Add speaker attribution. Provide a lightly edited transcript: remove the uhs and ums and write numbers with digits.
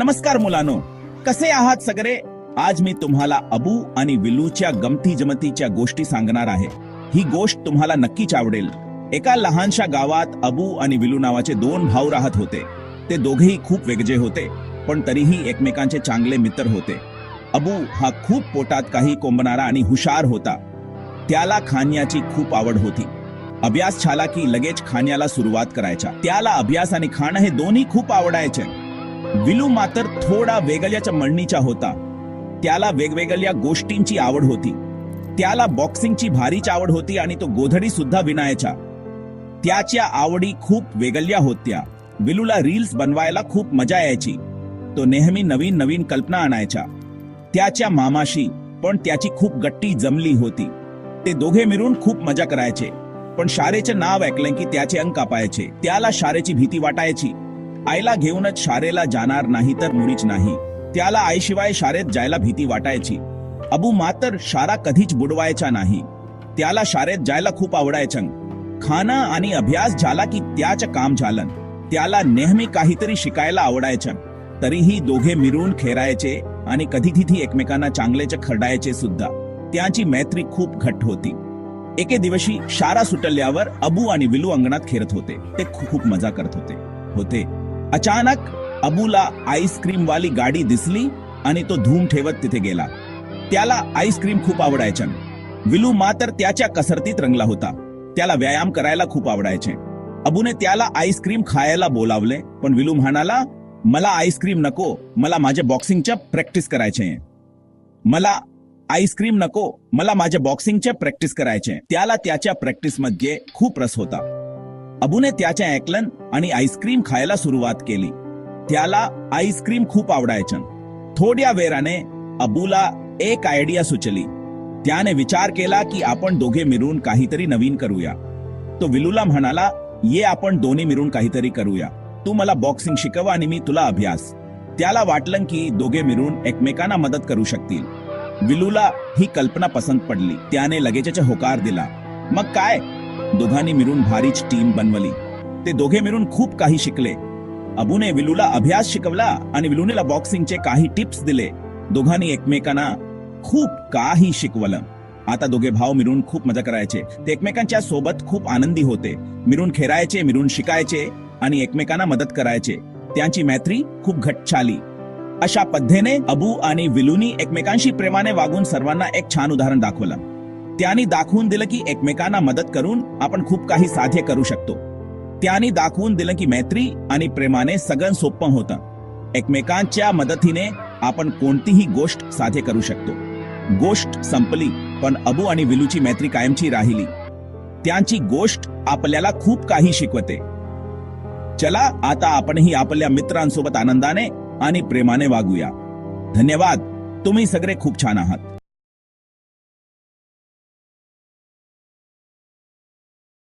Speaker 1: नमस्कार मुलांनो, कसे आहात सगळे? आज मी तुम्हाला अबू आणि विलूच्या गमती जमतीच्या गोष्टी सांगणार आहे. ही गोष्ट तुम्हाला नक्कीच आवडेल. एका लहानशा गावात अबू आणि विलू नावाचे दोन भाऊ राहत होते. ते दोघेही खूप वेगळे होते, पण तरीही एकमेकांचे चांगले मित्र होते. अबू हा खूप पोटात काही कोंबणारा आणि हुशार होता. त्याला खाण्याची खूप आवड होती. अभ्यास झाला की लगेच खाण्याला सुरुवात करायचा. त्याला अभ्यास आणि खाणं हे दोन्ही खूप आवडायचे. विलू मात्र थोडा वेगळ्याच्या मळणीचा होता. त्याला वेगवेगळ्या गोष्टींची आवड होती. त्याला बॉक्सिंगची भारीच आवड होती आणि तो गोधडी सुद्धा विणायचा. त्याच्या आवडी खूप वेगळ्या होत्या. विलूला रील्स बनवायला खूप मजा यायची. तो नेहमी नवीन नवीन कल्पना आणायचा. त्याच्या मामाशी पण त्याची खूप गट्टी जमली होती. ते दोघे मिळून खूप मजा करायचे. पण शाळेचे नाव ऐकलं की त्याचे अंक कापायचे. त्याला शाळेची भीती वाटायची. आईला घेऊनच शाळेला जाणार नाही तर मुळीच नाही. त्याला आईशिवाय शाळेत जायला भीती वाटायची. अबू मात्र शाळा कधीच बुडवायचा नाही. त्याला शाळेत जायला खूप आवडायचं. खाणं आणि अभ्यास झाला की त्याचं काम झालं. त्याला नेहमी काहीतरी शिकायला आवडायचं. तरीही दोघे मिळून खेळायचे आणि कधी कधी एकमेकांना चांगलेच खरडायचे सुद्धा. त्यांची मैत्री खूप घट्ट होती. एके दिवशी शाळा सुटल्यावर अबू आणि विलू अंगणात खेळत होते. ते खूप मजा करत होते. अचानक अबूला आईस्क्रीम वाली गाडी दिसली आणि तो धूम ठेवत तिथे गेला. त्याला आईस्क्रीम खूप आवडायचं. विलू मात्र त्याच्या कसरतीत रंगला होता. त्याला व्यायाम करायला खूप आवडायचे. अबूने त्याला आईस्क्रीम खायला बोलावले, पण विलू म्हणाला, मला आईस्क्रीम नको, मला माझ्या बॉक्सिंगच्या प्रॅक्टिस करायचे. मला आईस्क्रीम नको, मला माझ्या बॉक्सिंगच्या प्रॅक्टिस करायचे. त्याला त्याच्या प्रॅक्टिसमध्ये खूप रस होता. अबूने त्याचे ऐकलं आणि आईस्क्रीम खायला सुरुवात केली. त्याला आईस्क्रीम खूप आवडायचं. थोड्या वेळाने अबूला एक आयडिया सुचली. त्याने विचार केला की आपण दोघे मिळून काहीतरी नवीन करूया. तो विलूला म्हणाला, ये आपण दोन्ही मिळून काहीतरी करूया. तू मला बॉक्सिंग शिकव आणि मी तुला अभ्यास. त्याला वाटलं की दोघे मिळून एकमेकांना मदत करू शकतील. विलूला ही कल्पना पसंत पडली. त्याने लगेचच होकार दिला. मग काय, दोघांनी मिळून भारीच टीम बनवली. ते दोघे मिळून खूप काही शिकले. अबूने विलूला अभ्यास शिकवला आणि विलूनेला बॉक्सिंगचे काही टिप्स दिले. दोघांनी एकमेकांना खूप काही शिकवलं. आता दोघे भाऊ मिळून खूप मजा करायचे. ते एकमेकांच्या सोबत खूप आनंदी होते. मिळून खेळायचे, मिळून शिकायचे आणि एकमेकांना मदत करायचे. त्यांची मैत्री खूप घट्ट झाली. अशा पद्धतीने अबू आणि विलूनी एकमेकांशी प्रेमाने वागून सर्वांना एक छान उदाहरण दाखवलं. त्यांनी दाखवून दिलं की एकमेकांना मदत करून आपण खूप काही साध्य करू शकतो. त्यांनी दाखवून दिलं की मैत्री आणि प्रेमाने सगळं सोपं होतं. एकमेकांच्या मदतीने आपण कोणतीही गोष्ट साध्य करू शकतो. गोष्ट संपली, पण अबू आणि विलूची मैत्री कायमची राहिली. त्यांची गोष्ट आपल्याला खूप काही शिकवते. चला आता आपणही आपल्या मित्रांसोबत आनंदाने आणि प्रेमाने वागूया. धन्यवाद. तुम्ही सगळे खूप छान आहात.